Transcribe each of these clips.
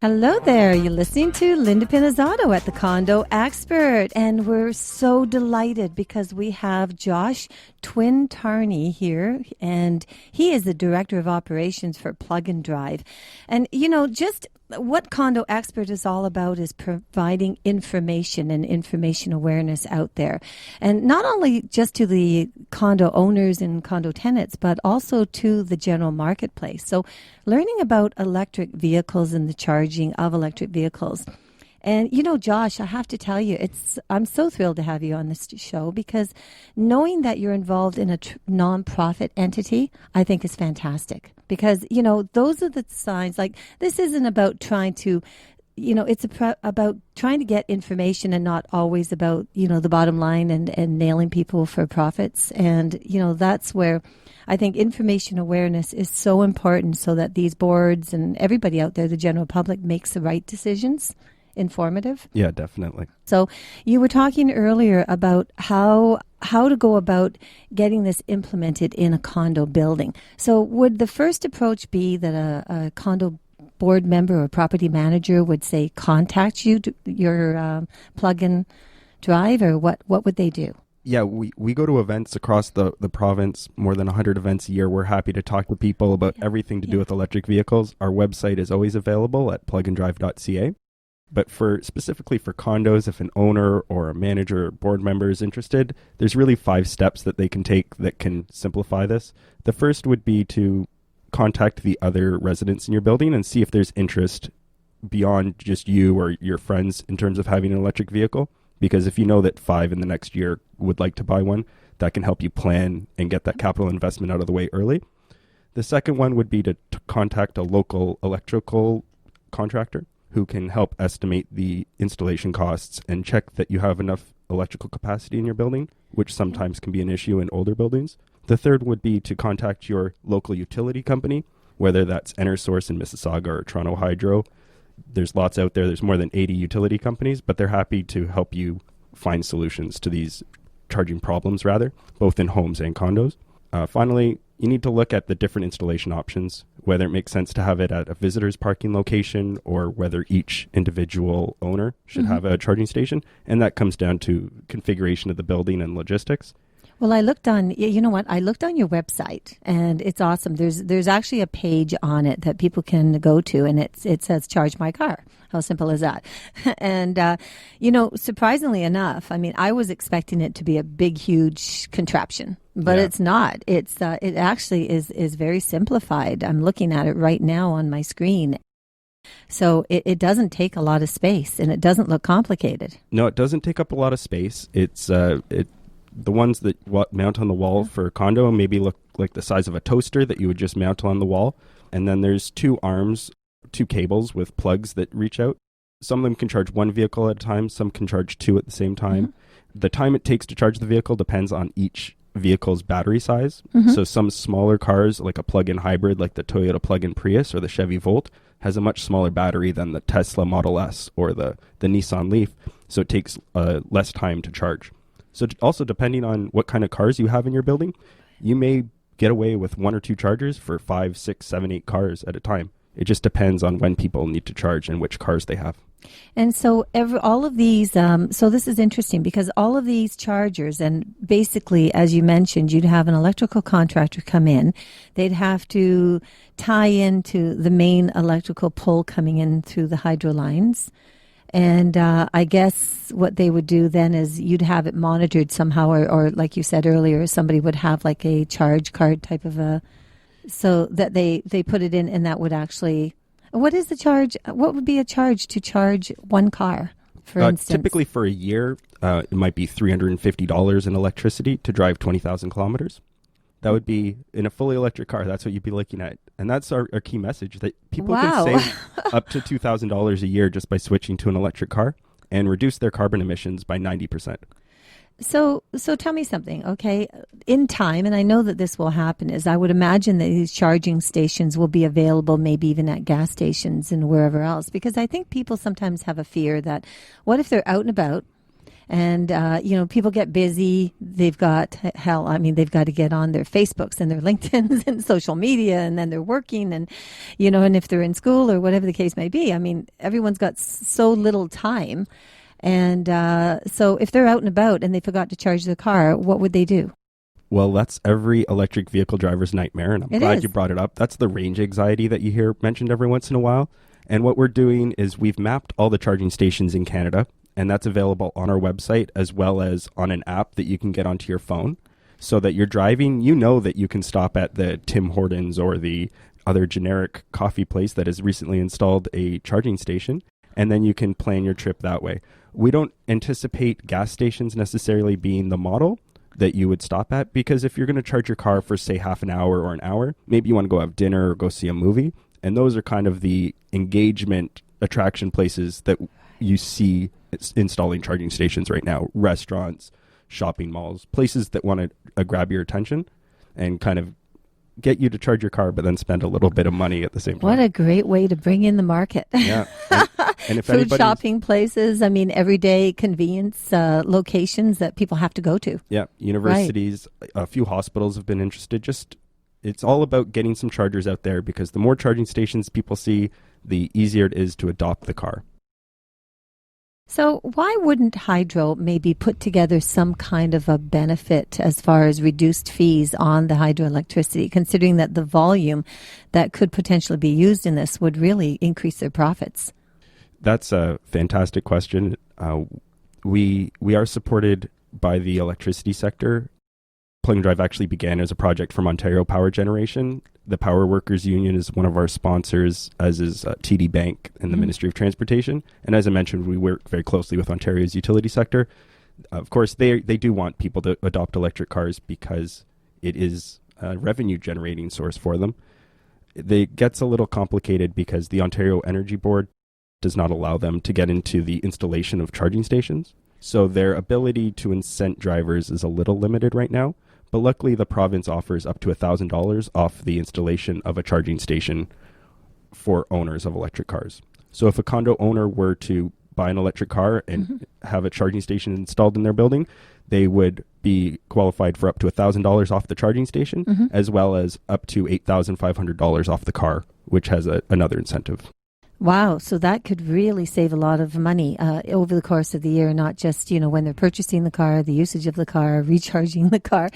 Hello there. You're listening to Linda Pinizzotto at the Condo Expert, and we're so delighted because we have Josh Twintarny here, and he is the Director of Operations for Plug and Drive. And, you know, just what Condo Expert is all about is providing information and information awareness out there. And not only just to the condo owners and condo tenants, but also to the general marketplace. So learning about electric vehicles and the charging of electric vehicles. And, you know, Josh, I have to tell you, I'm so thrilled to have you on this show because knowing that you're involved in a nonprofit entity, I think is fantastic. Because, you know, those are the signs, like this isn't about trying to, you know, it's about trying to get information and not always about, you know, the bottom line and nailing people for profits. And, you know, that's where I think information awareness is so important so that these boards and everybody out there, the general public, makes the right decisions. Informative. Yeah, definitely. So you were talking earlier about how to go about getting this implemented in a condo building. So would the first approach be that a condo board member or property manager would say contact your plug and drive, or what would they do? Yeah, we go to events across the province, more than 100 events a year. We're happy to talk to people about everything to do with electric vehicles. Our website is always available at pluganddrive.ca. But specifically for condos, if an owner or a manager or board member is interested, there's really 5 steps that they can take that can simplify this. The first would be to contact the other residents in your building and see if there's interest beyond just you or your friends in terms of having an electric vehicle. Because if you know that 5 in the next year would like to buy one, that can help you plan and get that capital investment out of the way early. The second one would be to contact a local electrical contractor who can help estimate the installation costs and check that you have enough electrical capacity in your building, which sometimes can be an issue in older buildings. The third would be to contact your local utility company, whether that's EnerSource in Mississauga or Toronto Hydro. There's lots out there. There's more than 80 utility companies, but they're happy to help you find solutions to these charging problems, both in homes and condos. Finally, you need to look at the different installation options, whether it makes sense to have it at a visitor's parking location or whether each individual owner should have a charging station. And that comes down to configuration of the building and logistics. Well, I looked on, you know what, I looked on your website and it's awesome. There's actually a page on it that people can go to and it says charge my car. How simple is that? And, you know, surprisingly enough, I mean, I was expecting it to be a big, huge contraption, but it's not. It actually is very simplified. I'm looking at it right now on my screen. So it doesn't take a lot of space and it doesn't look complicated. No, it doesn't take up a lot of space. It's, the ones that mount on the wall for a condo maybe look like the size of a toaster that you would just mount on the wall. And then there's 2 arms, 2 cables with plugs that reach out. Some of them can charge 1 vehicle at a time. Some can charge 2 at the same time. The time it takes to charge the vehicle depends on each vehicle's battery size. So some smaller cars, like a plug-in hybrid, like the Toyota plug-in Prius or the Chevy Volt, has a much smaller battery than the Tesla Model S or the Nissan Leaf. So it takes less time to charge. So also, depending on what kind of cars you have in your building, you may get away with 1 or 2 chargers for 5, 6, 7, 8 cars at a time. It just depends on when people need to charge and which cars they have. And so all of these, so this is interesting because all of these chargers, and basically, as you mentioned, you'd have an electrical contractor come in. They'd have to tie into the main electrical pole coming in through the hydro lines. And I guess what they would do then is you'd have it monitored somehow, or like you said earlier, somebody would have like a charge card type of so that they put it in and that would actually, what is the charge? What would be a charge to charge 1 car, for instance? Typically for a year, it might be $350 in electricity to drive 20,000 kilometers. That would be in a fully electric car. That's what you'd be looking at. And that's our key message, that people can save up to $2,000 a year just by switching to an electric car and reduce their carbon emissions by 90%. So tell me something, okay? In time, and I know that this will happen, is I would imagine that these charging stations will be available maybe even at gas stations and wherever else, because I think people sometimes have a fear that what if they're out and about And, people get busy. They've got, they've got to get on their Facebooks and their LinkedIn's and social media, and then they're working and, and if they're in school or whatever the case may be, everyone's got so little time. And so if they're out and about and they forgot to charge their car, what would they do? Well, that's every electric vehicle driver's nightmare, and I'm glad you brought it up. That's the range anxiety that you hear mentioned every once in a while. And what we're doing is we've mapped all the charging stations in Canada, and that's available on our website as well as on an app that you can get onto your phone, so that you're driving, that you can stop at the Tim Hortons or the other generic coffee place that has recently installed a charging station, and then you can plan your trip that way. We don't anticipate gas stations necessarily being the model that you would stop at, because if you're going to charge your car for, say, half an hour or an hour, maybe you want to go have dinner or go see a movie, and those are kind of the engagement attraction places that you see installing charging stations right now. Restaurants, shopping malls, places that want to grab your attention and kind of get you to charge your car, but then spend a little bit of money at the same time. What a great way to bring in the market. Yeah. And if food shopping places, everyday convenience locations that people have to go to. Yeah. Universities, right. A few hospitals have been interested. It's all about getting some chargers out there, because the more charging stations people see, the easier it is to adopt the car. So why wouldn't Hydro maybe put together some kind of a benefit as far as reduced fees on the hydroelectricity, considering that the volume that could potentially be used in this would really increase their profits? That's a fantastic question. We are supported by the electricity sector. Plug and Drive actually began as a project from Ontario Power Generation. The Power Workers Union is one of our sponsors, as is TD Bank and the Ministry of Transportation. And as I mentioned, we work very closely with Ontario's utility sector. Of course, they do want people to adopt electric cars because it is a revenue generating source for them. It gets a little complicated because the Ontario Energy Board does not allow them to get into the installation of charging stations. So their ability to incent drivers is a little limited right now. But luckily, the province offers up to $1,000 off the installation of a charging station for owners of electric cars. So if a condo owner were to buy an electric car and have a charging station installed in their building, they would be qualified for up to $1,000 off the charging station, as well as up to $8,500 off the car, which has another incentive. Wow. So that could really save a lot of money over the course of the year, not just, when they're purchasing the car, the usage of the car, recharging the car.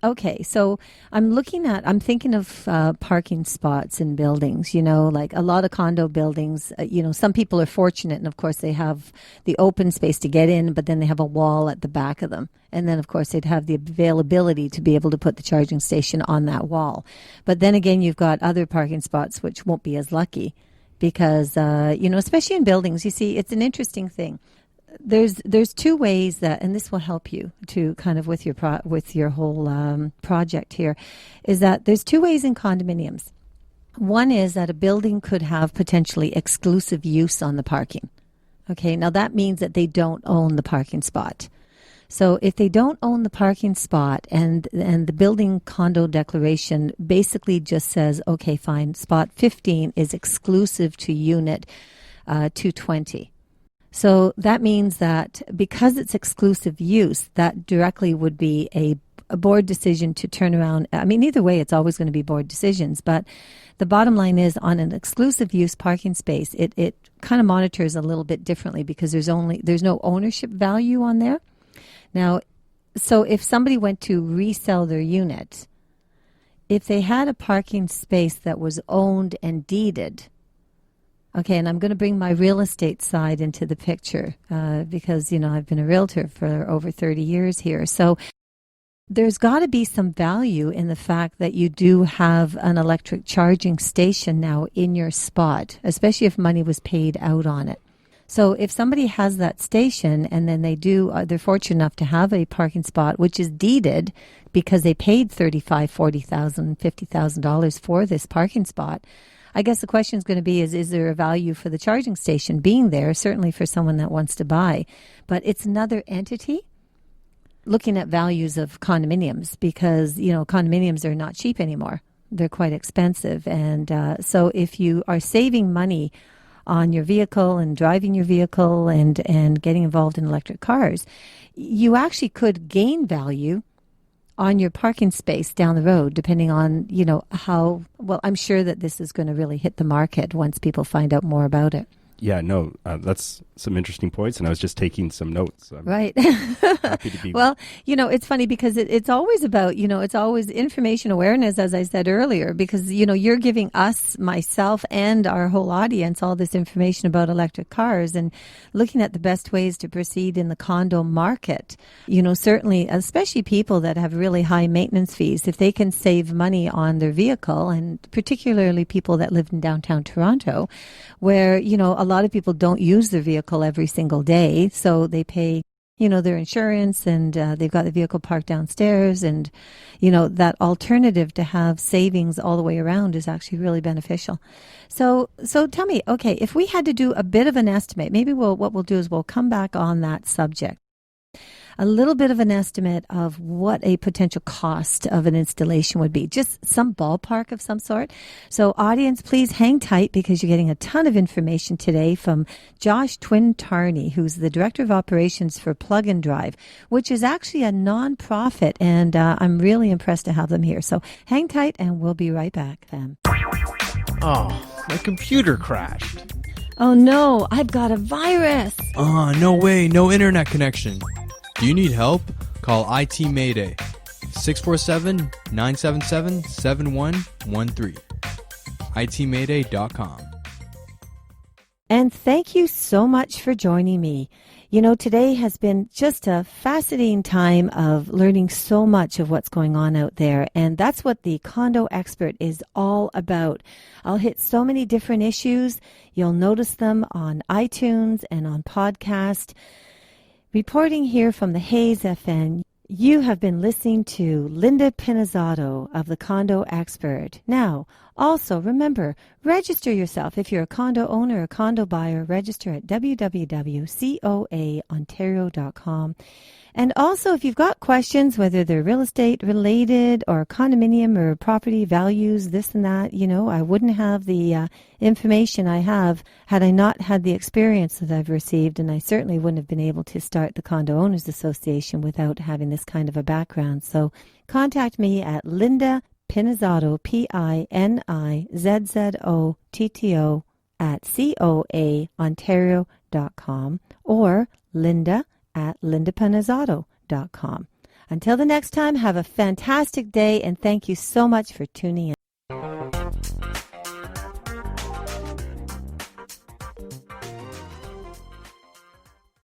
Okay, so I'm thinking of parking spots in buildings, like a lot of condo buildings, some people are fortunate, and of course they have the open space to get in, but then they have a wall at the back of them. And then of course they'd have the availability to be able to put the charging station on that wall. But then again, you've got other parking spots which won't be as lucky because, especially in buildings, you see, it's an interesting thing. There's two ways that, and this will help you to kind of with your whole project here, is that there's two ways in condominiums. One is that a building could have potentially exclusive use on the parking. Okay, now that means that they don't own the parking spot. So if they don't own the parking spot and the building condo declaration basically just says, okay, fine, spot 15 is exclusive to unit 220. So that means that because it's exclusive use, that directly would be a board decision to turn around. Either way, it's always going to be board decisions. But the bottom line is, on an exclusive use parking space, it kind of monitors a little bit differently because there's no ownership value on there. Now, so if somebody went to resell their unit, if they had a parking space that was owned and deeded. Okay, and I'm going to bring my real estate side into the picture because, I've been a realtor for over 30 years here. So there's got to be some value in the fact that you do have an electric charging station now in your spot, especially if money was paid out on it. So if somebody has that station and then they're fortunate enough to have a parking spot which is deeded because they paid $35,000, $40,000, $50,000 for this parking spot, I guess the question is going to be, is there a value for the charging station being there, certainly for someone that wants to buy? But it's another entity looking at values of condominiums because, condominiums are not cheap anymore. They're quite expensive. And so if you are saving money on your vehicle and driving your vehicle and getting involved in electric cars, you actually could gain value on your parking space down the road, depending on, how well. I'm sure that this is going to really hit the market once people find out more about it. Yeah, no, that's some interesting points, and I was just taking some notes. I'm Right. happy to be. Well, it's funny because it's always about, it's always information awareness, as I said earlier, because, you're giving us, myself, and our whole audience all this information about electric cars and looking at the best ways to proceed in the condo market. Certainly, especially people that have really high maintenance fees, if they can save money on their vehicle, and particularly people that live in downtown Toronto, where, a lot of people don't use their vehicle every single day, so they pay their insurance, and they've got the vehicle parked downstairs, and that alternative to have savings all the way around is actually really beneficial. So tell me, okay, if we had to do a bit of an estimate, maybe what we'll do is we'll come back on that subject. A little bit of an estimate of what a potential cost of an installation would be, just some ballpark of some sort. So audience, please hang tight because you're getting a ton of information today from Josh Twintarny, who's the Director of Operations for Plug and Drive, which is actually a nonprofit, and I'm really impressed to have them here. So hang tight and we'll be right back then. Oh, my computer crashed. Oh no, I've got a virus. No way, no internet connection. Do you need help? Call IT Mayday, 647-977-7113. itmayday.com. And thank you so much for joining me. Today has been just a fascinating time of learning so much of what's going on out there. And that's what the Condo Expert is all about. I'll hit so many different issues. You'll notice them on iTunes and on podcast. Reporting here from the Hayes FM, you have been listening to Linda Pinizzotto of the Condo Expert. Now, also remember, register yourself. If you're a condo owner or condo buyer, register at www.coaontario.com. And also, if you've got questions, whether they're real estate related or condominium or property values, this and that, I wouldn't have the information I have had I not had the experience that I've received. And I certainly wouldn't have been able to start the Condo Owners Association without having this kind of a background. So contact me at Linda Pinizzotto, Pinizzotto at coaontario.com or Linda at lindapinizzotto.com. Until the next time, have a fantastic day, and thank you so much for tuning in.